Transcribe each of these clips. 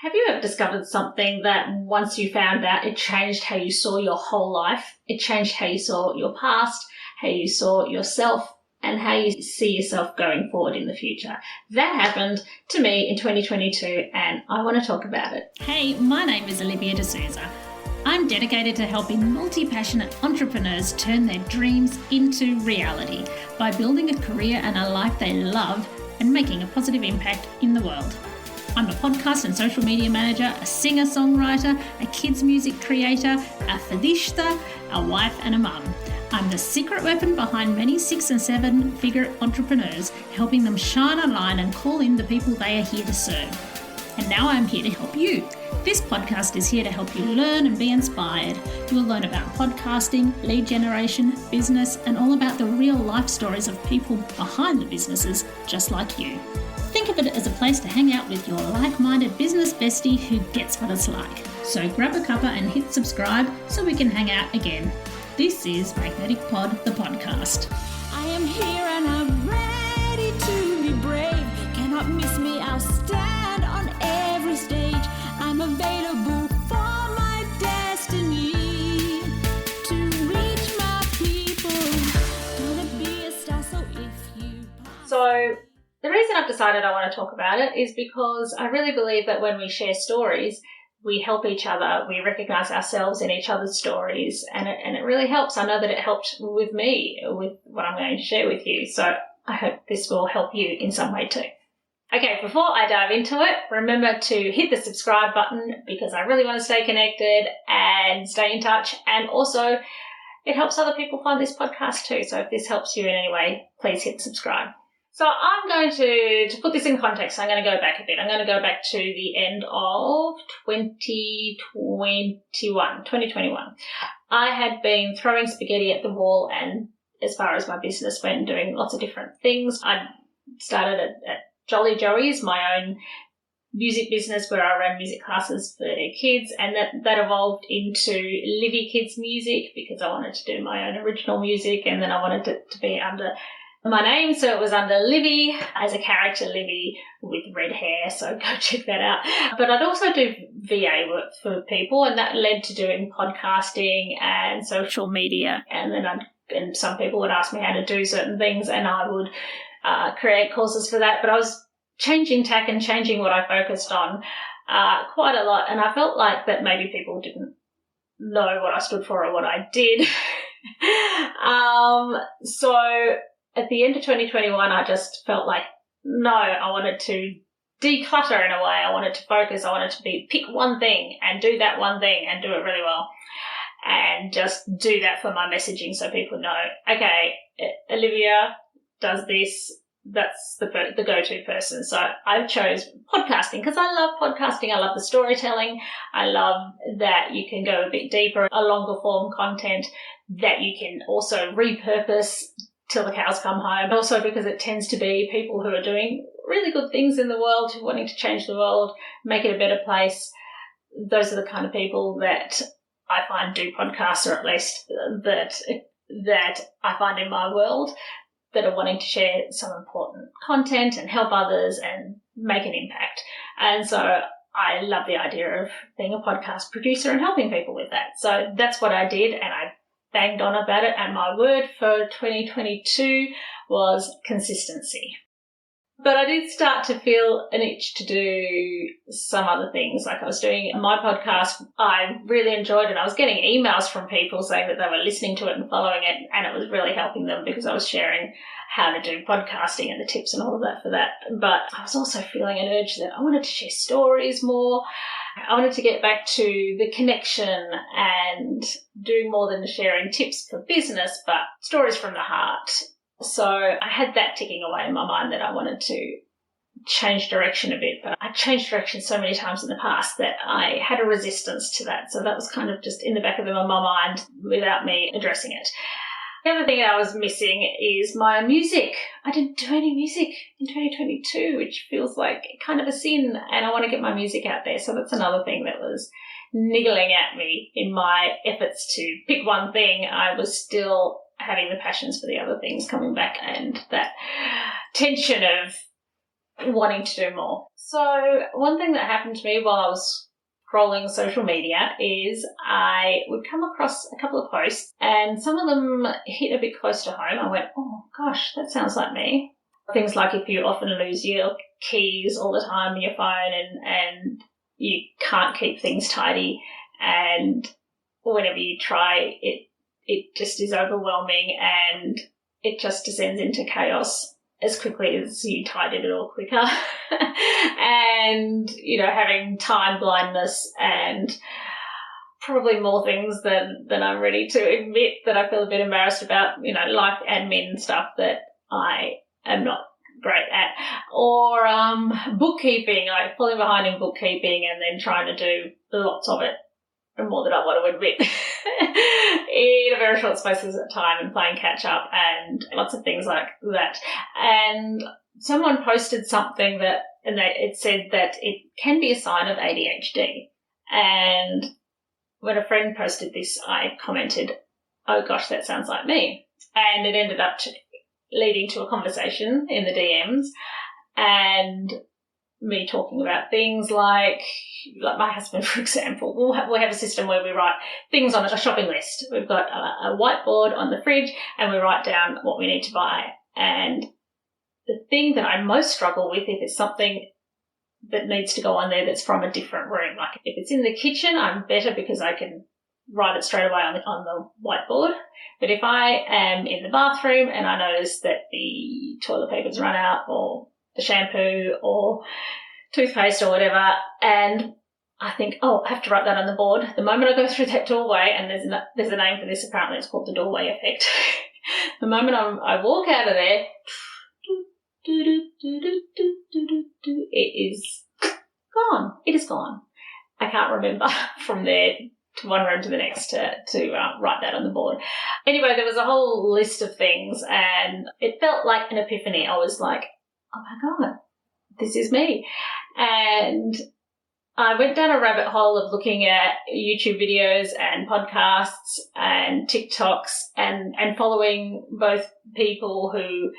Have you ever discovered something that once you found out, it changed how you saw your whole life? It changed how you saw your past, how you saw yourself, and how you see yourself going forward in the future. That happened to me in 2022, and I want to talk about it. Hey, my name is Olivia D'Souza. I'm dedicated to helping multi-passionate entrepreneurs turn their dreams into reality by building a career and a life they love and making a positive impact in the world. I'm a podcast and social media manager, a singer-songwriter, a kids music creator, a fadishta, a wife and a mum. I'm the secret weapon behind many 6- and 7-figure entrepreneurs, helping them shine a line and call in the people they are here to serve. And now I'm here to help you. This podcast is here to help you learn and be inspired. You'll learn about podcasting, lead generation, business, and all about the real life stories of people behind the businesses just like you. Think of it as a place to hang out with your like-minded business bestie who gets what it's like. So grab a cuppa and hit subscribe so we can hang out again. This is Magnetic Pod, the podcast. I am here and I'm ready to be brave. Cannot miss me, I'll stand on every stage. I'm available for my destiny to reach my people. Gonna be a star, so if you... So the reason I've decided I want to talk about it is because I really believe that when we share stories, we help each other, we recognise ourselves in each other's stories, and it really helps. I know that it helped with me, with what I'm going to share with you, so I hope this will help you in some way too. Okay, before I dive into it, remember to hit the subscribe button because I really want to stay connected and stay in touch, and also it helps other people find this podcast too, so if this helps you in any way, please hit subscribe. So I'm going to put this in context, I'm going to go back a bit. I'm going to go back to the end of 2021. I had been throwing spaghetti at the wall, and as far as my business went, doing lots of different things. I started at Jolly Joey's, my own music business where I ran music classes for kids, and that evolved into Livy Kids Music because I wanted to do my own original music, and then I wanted it to be under my name, so it was under Livy, as a character Livy with red hair, so go check that out. But I'd also do VA work for people, and that led to doing podcasting and social media, and then and some people would ask me how to do certain things, and I would create courses for that, but I was changing tack and changing what I focused on quite a lot, and I felt like that maybe people didn't know what I stood for or what I did. So at the end of 2021, I just felt like, no, I wanted to declutter in a way. I wanted to focus. I wanted to pick one thing and do that one thing and do it really well, and just do that for my messaging so people know, okay, Olivia does this. That's the go-to person. So I chose podcasting because I love podcasting. I love the storytelling. I love that you can go a bit deeper, a longer form content that you can also repurpose till the cows come home. Also because it tends to be people who are doing really good things in the world, who are wanting to change the world, make it a better place. Those are the kind of people that I find do podcasts, or at least that I find in my world, that are wanting to share some important content and help others and make an impact. And so I love the idea of being a podcast producer and helping people with that. So that's what I did, and I banged on about it, and my word for 2022 was consistency. But I did start to feel an itch to do some other things. Like I was doing my podcast, I really enjoyed it. I was getting emails from people saying that they were listening to it and following it, and it was really helping them because I was sharing how to do podcasting and the tips and all of that for that. But I was also feeling an urge that I wanted to share stories more. I wanted to get back to the connection and doing more than sharing tips for business, but stories from the heart. So I had that ticking away in my mind that I wanted to change direction a bit, but I changed direction so many times in the past that I had a resistance to that. So that was kind of just in the back of my mind without me addressing it. The other thing I was missing is my music. I didn't do any music in 2022, which feels like kind of a sin, and I want to get my music out there. So that's another thing that was niggling at me in my efforts to pick one thing. I was still having the passions for the other things coming back, and that tension of wanting to do more. So one thing that happened to me while I was scrolling social media is I would come across a couple of posts and some of them hit a bit close to home. I went, oh gosh, that sounds like me. Things like if you often lose your keys all the time in your phone and you can't keep things tidy, and whenever you try, it just is overwhelming and it just descends into chaos as quickly as you tidied it all quicker. And, having time blindness and probably more things than I'm ready to admit that I feel a bit embarrassed about, life admin stuff that I am not great at. Or bookkeeping, like falling behind in bookkeeping and then trying to do lots of it, and more than I want to admit, in a very short space of time, and playing catch up and lots of things like that. And someone posted something it said that it can be a sign of ADHD. And when a friend posted this, I commented, oh gosh, that sounds like me. And it ended up leading to a conversation in the DMs and me talking about things like my husband, for example. We have a system where we write things on a shopping list. We've got a whiteboard on the fridge and we write down what we need to buy. And the thing that I most struggle with, if it's something that needs to go on there that's from a different room, like if it's in the kitchen, I'm better because I can write it straight away on the whiteboard. But if I am in the bathroom and I notice that the toilet paper's run out or the shampoo or toothpaste or whatever, and I think, oh, I have to write that on the board. The moment I go through that doorway, and there's a name for this, apparently it's called the doorway effect. The moment I walk out of there, it is gone. It is gone. I can't remember from there to one room to the next to write that on the board. Anyway, there was a whole list of things and it felt like an epiphany. I was like, oh my God, this is me. And I went down a rabbit hole of looking at YouTube videos and podcasts and TikToks and following both people who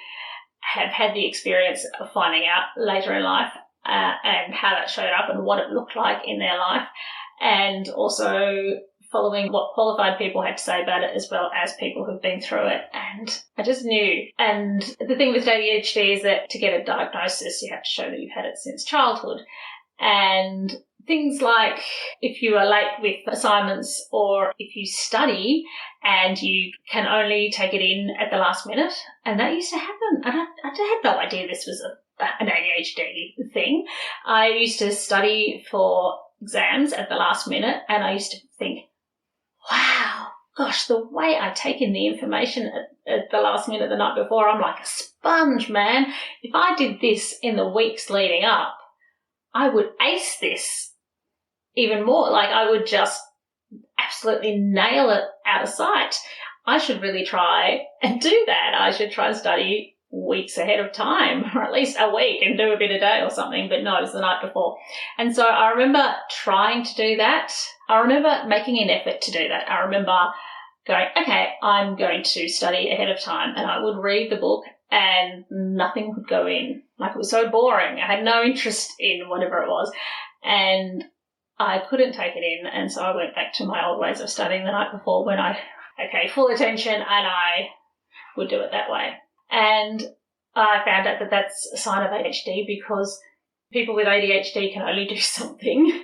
have had the experience of finding out later in life and how that showed up and what it looked like in their life, and also following what qualified people had to say about it as well as people who've been through it. And I just knew. And the thing with ADHD is that to get a diagnosis, you have to show that you've had it since childhood. And things like if you are late with assignments or if you study and you can only take it in at the last minute, and that used to happen. And I had no idea this was an ADHD thing. I used to study for exams at the last minute and I used to think, wow, gosh, the way I take in the information at the last minute the night before, I'm like a sponge, man. If I did this in the weeks leading up, I would ace this even more. Like I would just absolutely nail it out of sight. I should really try and do that. I should try and study weeks ahead of time, or at least a week, and do a bit a day or something. But no, it was the night before. And so I remember trying to do that. I remember making an effort to do that. I remember going, okay, I'm going to study ahead of time, and I would read the book and nothing would go in. Like it was so boring. I had no interest in whatever it was and I couldn't take it in. And so I went back to my old ways of studying the night before when full attention, and I would do it that way. And I found out that that's a sign of ADHD because people with ADHD can only do something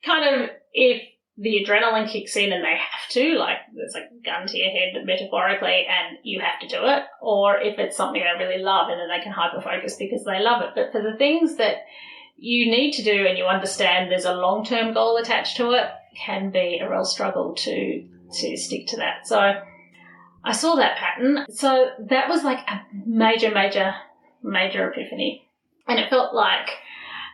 kind of if the adrenaline kicks in and they have to, like there's a gun to your head metaphorically and you have to do it, or if it's something they really love and then they can hyper-focus because they love it. But for the things that you need to do and you understand there's a long-term goal attached to it, can be a real struggle to stick to that. So I saw that pattern. So that was like a major epiphany. And it felt like,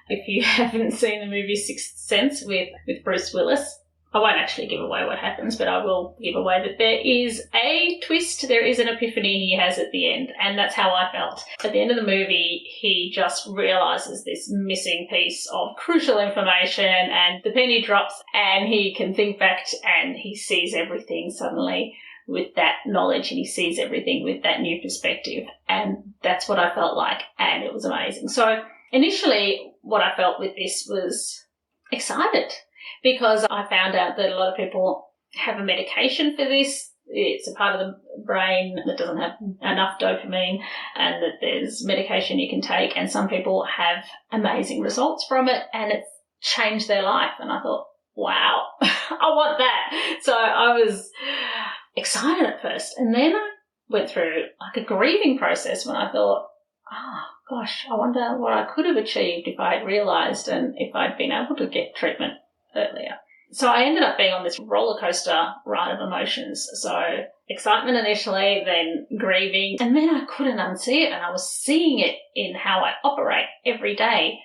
if you haven't seen the movie Sixth Sense with Bruce Willis, I won't actually give away what happens, but I will give away that there is a twist, there is an epiphany he has at the end, and that's how I felt. At the end of the movie, he just realises this missing piece of crucial information and the penny drops and he can think back and he sees everything suddenly with that knowledge and he sees everything with that new perspective, and that's what I felt like, and it was amazing. So initially what I felt with this was excited because I found out that a lot of people have a medication for this. It's a part of the brain that doesn't have enough dopamine, and that there's medication you can take, and some people have amazing results from it and it's changed their life. And I thought, wow, I want that. So I was excited at first, and then I went through like a grieving process when I thought, oh gosh, I wonder what I could have achieved if I had realised and if I'd been able to get treatment earlier. So I ended up being on this roller coaster ride of emotions. So excitement initially, then grieving, and then I couldn't unsee it, and I was seeing it in how I operate every day.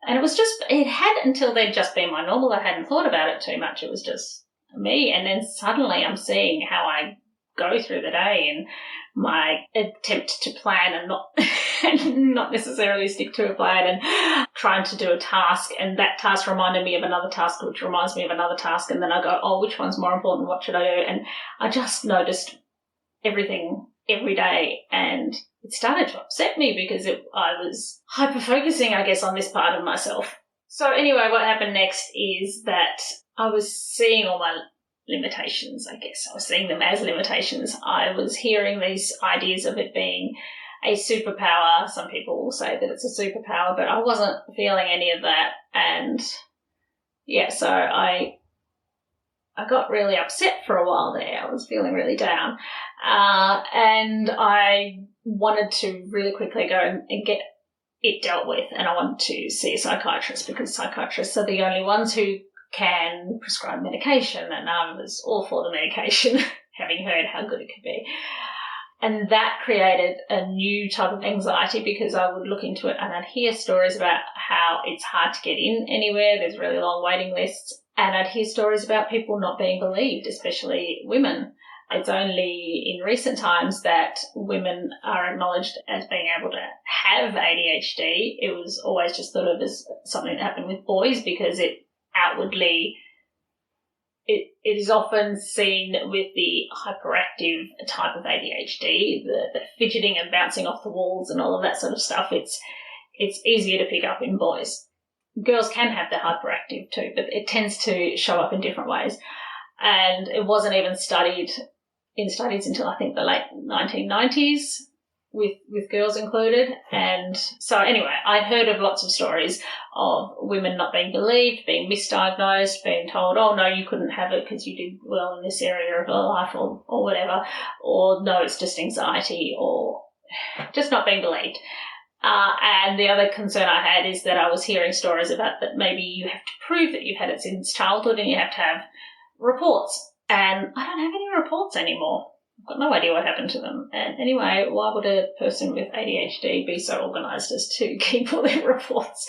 And it had until then just been my normal. I hadn't thought about it too much. It was just me. And then suddenly I'm seeing how I go through the day and my attempt to plan and not necessarily stick to a plan, and trying to do a task, and that task reminded me of another task which reminds me of another task, and then I go, oh, which one's more important? What should I do? And I just noticed everything every day, and it started to upset me because I was hyper-focusing, I guess, on this part of myself. So anyway, what happened next is that I was seeing all my limitations, I guess. I was seeing them as limitations. I was hearing these ideas of it being a superpower. Some people will say that it's a superpower, but I wasn't feeling any of that. And yeah, so I got really upset for a while there. I was feeling really down. And I wanted to really quickly go and get it dealt with, and I wanted to see a psychiatrist because psychiatrists are the only ones who can prescribe medication, and I was all for the medication, having heard how good it could be. And that created a new type of anxiety because I would look into it and I'd hear stories about how it's hard to get in anywhere, there's really long waiting lists, and I'd hear stories about people not being believed, especially women. It's only in recent times that women are acknowledged as being able to have ADHD. It was always just thought of as something that happened with boys because it outwardly, it is often seen with the hyperactive type of ADHD, the fidgeting and bouncing off the walls and all of that sort of stuff. It's easier to pick up in boys. Girls can have the hyperactive too, but it tends to show up in different ways. And it wasn't even studied in studies until I think the late 1990s, with girls included. And so anyway, I'd heard of lots of stories of women not being believed, being misdiagnosed, being told, oh no, you couldn't have it because you did well in this area of your life or whatever, or no, it's just anxiety, or just not being believed. And the other concern I had is that I was hearing stories about that maybe you have to prove that you've had it since childhood and you have to have reports. And I don't have any reports anymore. I've got no idea what happened to them. And anyway, why would a person with ADHD be so organised as to keep all their reports?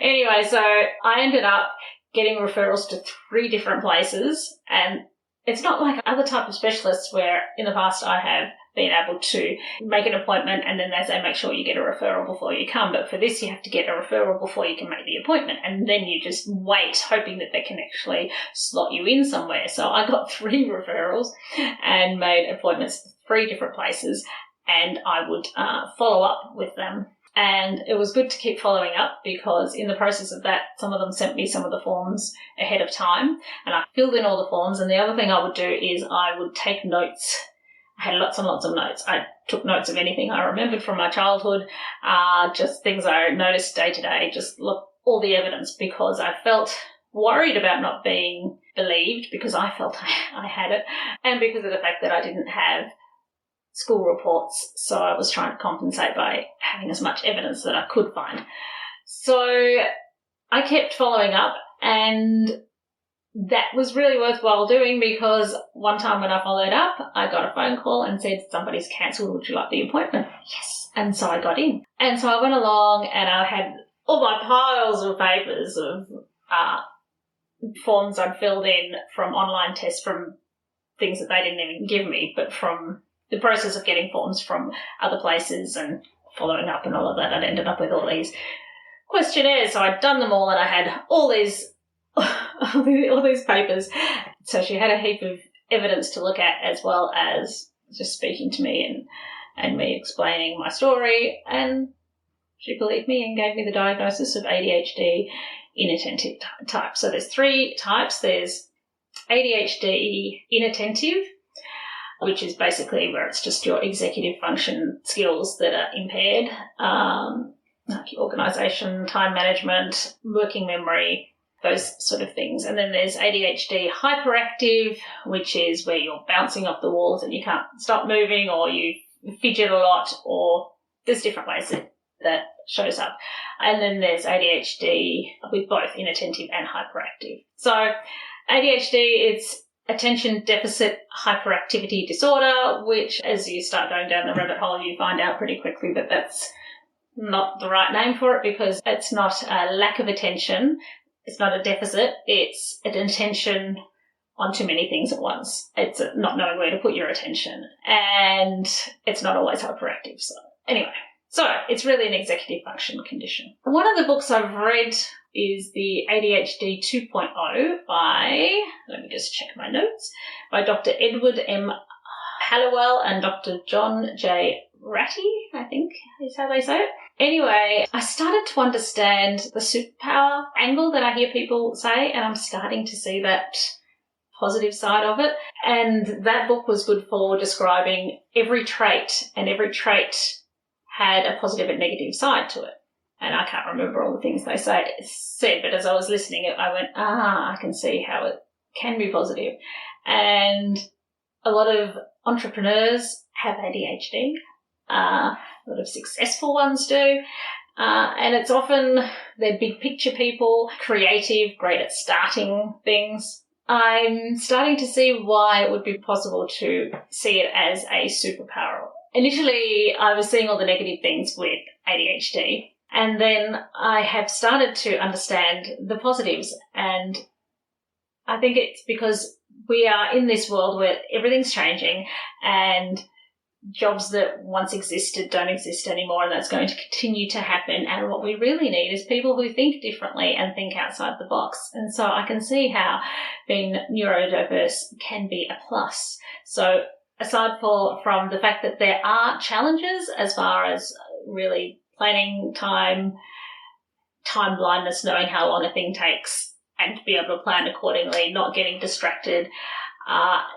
Anyway, so I ended up getting referrals to 3 different places, and it's not like other type of specialists where in the past I have been able to make an appointment and then they say make sure you get a referral before you come. But for this, you have to get a referral before you can make the appointment, and then you just wait hoping that they can actually slot you in somewhere. So I got 3 referrals and made appointments to 3 different places, and I would follow up with them. And it was good to keep following up because in the process of that, some of them sent me some of the forms ahead of time and I filled in all the forms. And the other thing I would do is I would take notes. I had lots and lots of notes. I took notes of anything I remembered from my childhood, just things I noticed day to day, just look all the evidence, because I felt worried about not being believed because I felt I had it, and because of the fact that I didn't have school reports, so I was trying to compensate by having as much evidence that I could find. So I kept following up, and that was really worthwhile doing because one time when I followed up, I got a phone call and said, somebody's cancelled, would you like the appointment? Yes. And so I got in. And so I went along and I had all my piles of papers of forms I'd filled in from online tests, from things that they didn't even give me, but from the process of getting forms from other places and following up and all of that, I'd ended up with all these questionnaires. So I'd done them all and I had all these papers. So she had a heap of evidence to look at, as well as just speaking to me and me explaining my story. And she believed me and gave me the diagnosis of ADHD inattentive type. So there's 3 types. There's ADHD inattentive, which is basically where it's just your executive function skills that are impaired, like organisation, time management, working memory, those sort of things. And then there's ADHD hyperactive, which is where you're bouncing off the walls and you can't stop moving, or you fidget a lot, or there's different ways that shows up. And then there's ADHD with both inattentive and hyperactive. So ADHD, it's attention deficit hyperactivity disorder, which as you start going down the rabbit hole, you find out pretty quickly that that's not the right name for it, because it's not a lack of attention. It's not a deficit. It's an attention on too many things at once. It's not knowing where to put your attention, and it's not always hyperactive. So anyway, so it's really an executive function condition. One of the books I've read is the ADHD 2.0 by, let me just check my notes, by Dr. Edward M. Hallowell and Dr. John J. Ratty, I think is how they say it. Anyway, I started to understand the superpower angle that I hear people say, and I'm starting to see that positive side of it. And that book was good for describing every trait, and every trait had a positive and negative side to it. And I can't remember all the things they said, but as I was listening, I went, I can see how it can be positive. And a lot of entrepreneurs have ADHD. A lot of successful ones do. And it's often they're big picture people, creative, great at starting things. I'm starting to see why it would be possible to see it as a superpower. Initially, I was seeing all the negative things with ADHD, and then I have started to understand the positives. And I think it's because we are in this world where everything's changing, and jobs that once existed don't exist anymore, and that's going to continue to happen. And what we really need is people who think differently and think outside the box. And so I can see how being neurodiverse can be a plus. So aside from the fact that there are challenges as far as really planning time blindness, knowing how long a thing takes and to be able to plan accordingly, not getting distracted,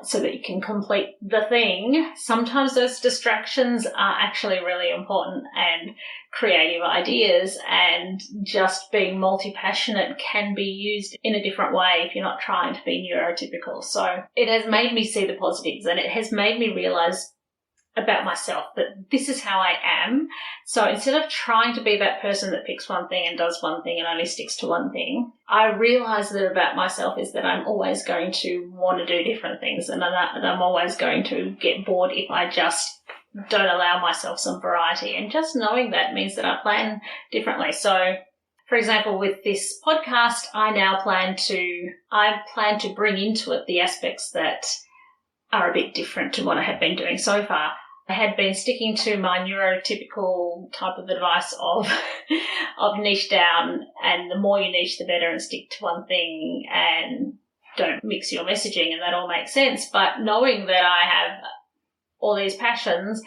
so that you can complete the thing. Sometimes those distractions are actually really important, and creative ideas and just being multi-passionate can be used in a different way if you're not trying to be neurotypical. So it has made me see the positives, and it has made me realise about myself that this is how I am. So instead of trying to be that person that picks one thing and does one thing and only sticks to one thing, I realise that about myself is that I'm always going to want to do different things, and I'm always going to get bored if I just don't allow myself some variety. And just knowing that means that I plan differently. So for example, with this podcast, I plan to bring into it the aspects that are a bit different to what I have been doing so far. I had been sticking to my neurotypical type of advice of niche down, and the more you niche, the better, and stick to one thing and don't mix your messaging, and that all makes sense. But knowing that I have all these passions,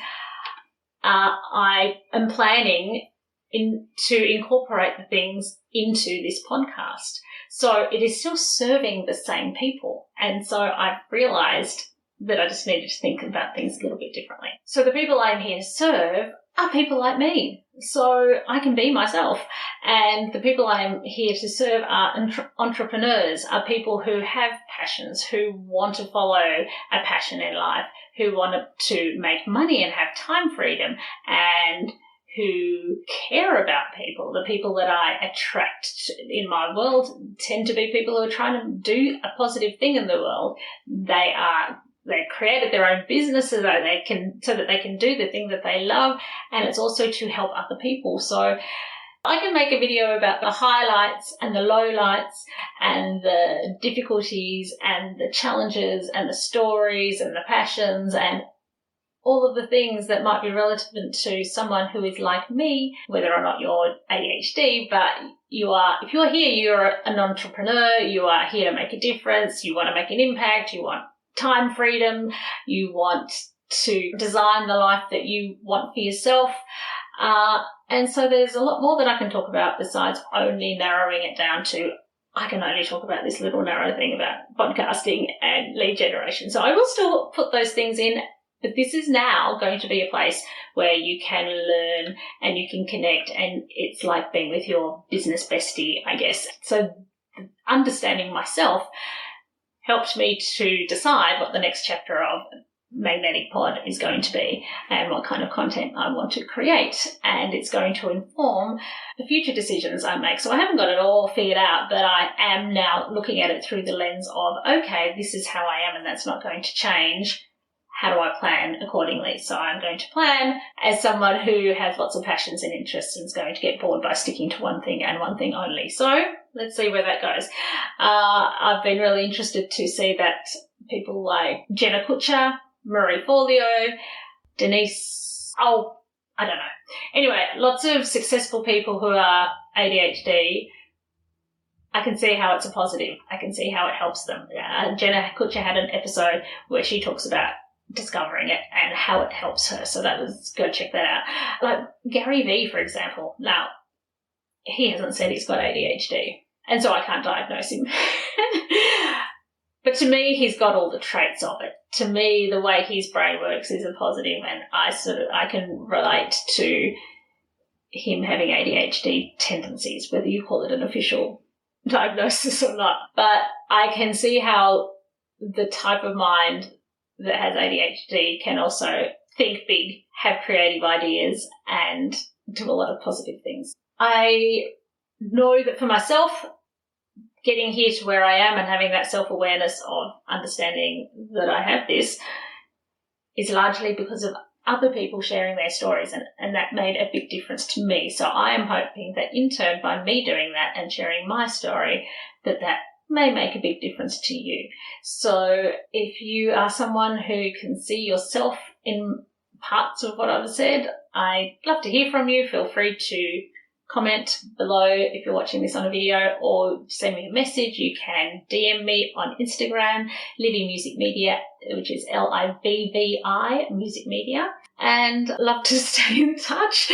I am planning to incorporate the things into this podcast. So it is still serving the same people. And so I've realised that I just needed to think about things a little bit differently. So the people I'm here to serve are people like me, so I can be myself. And the people I'm here to serve are entrepreneurs, are people who have passions, who want to follow a passion in life, who want to make money and have time freedom, and who care about people. The people that I attract in my world tend to be people who are trying to do a positive thing in the world. They've created their own businesses so that they can do the thing that they love, and it's also to help other people. So I can make a video about the highlights and the lowlights and the difficulties and the challenges and the stories and the passions and all of the things that might be relevant to someone who is like me, whether or not you're ADHD, but if you're here, you're an entrepreneur, you are here to make a difference, you want to make an impact, you want time freedom, you want to design the life that you want for yourself. And so there's a lot more that I can talk about besides only narrowing it down to I can only talk about this little narrow thing about podcasting and lead generation. So I will still put those things in, but this is now going to be a place where you can learn and you can connect, and it's like being with your business bestie, I guess. So understanding myself helped me to decide what the next chapter of Magnetic Pod is going to be and what kind of content I want to create, and it's going to inform the future decisions I make. So I haven't got it all figured out, but I am now looking at it through the lens of, okay, this is how I am and that's not going to change. How do I plan accordingly? So I'm going to plan as someone who has lots of passions and interests and is going to get bored by sticking to one thing and one thing only. So let's see where that goes. I've been really interested to see that people like Jenna Kutcher, Marie Forleo, Denise, I don't know. Anyway, lots of successful people who are ADHD. I can see how it's a positive. I can see how it helps them. Jenna Kutcher had an episode where she talks about discovering it and how it helps her. So that was, go check that out. Like Gary Vee, for example. Now, he hasn't said he's got ADHD, and so I can't diagnose him. But to me, he's got all the traits of it. To me, the way his brain works is a positive, and I can relate to him having ADHD tendencies, whether you call it an official diagnosis or not. But I can see how the type of mind that has ADHD can also think big, have creative ideas, and do a lot of positive things. I know that for myself, getting here to where I am and having that self-awareness of understanding that I have this is largely because of other people sharing their stories, and that made a big difference to me. So I am hoping that in turn, by me doing that and sharing my story, that may make a big difference to you. So if you are someone who can see yourself in parts of what I've said, I'd love to hear from you. Feel free to comment below if you're watching this on a video, or send me a message. You can DM me on Instagram, Livy Music Media, which is LIVVI Music Media, and love to stay in touch.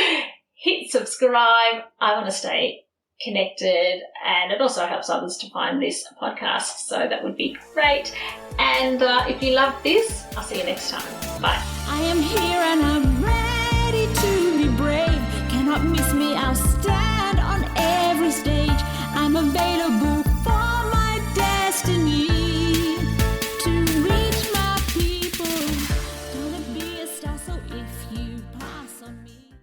Hit subscribe. I want to stay connected, and it also helps others to find this podcast, so that would be great. And if you love this, I'll see you next time. Bye. I am here and I'm ready to be brave. Cannot miss me, I'll stand on every stage. I'm available for my destiny to reach my people. Gonna be a star, so if you pass on me.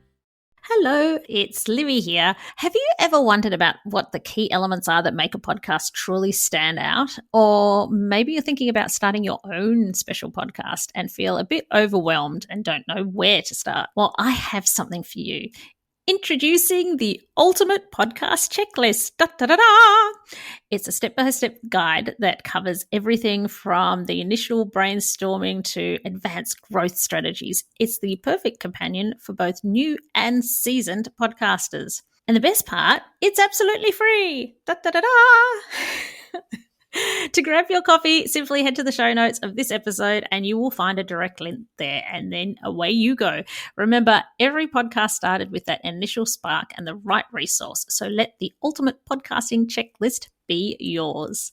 Hello, it's Livy here. Have you ever wondered about what the key elements are that make a podcast truly stand out? Or maybe you're thinking about starting your own special podcast and feel a bit overwhelmed and don't know where to start. Well, I have something for you. Introducing the Ultimate Podcast Checklist. Da, da, da, da. It's a step-by-step guide that covers everything from the initial brainstorming to advanced growth strategies. It's the perfect companion for both new and seasoned podcasters. And the best part, it's absolutely free. Da, da, da, da. To grab your copy, simply head to the show notes of this episode and you will find a direct link there, and then away you go. Remember, every podcast started with that initial spark and the right resource, so let the Ultimate Podcasting Checklist be yours.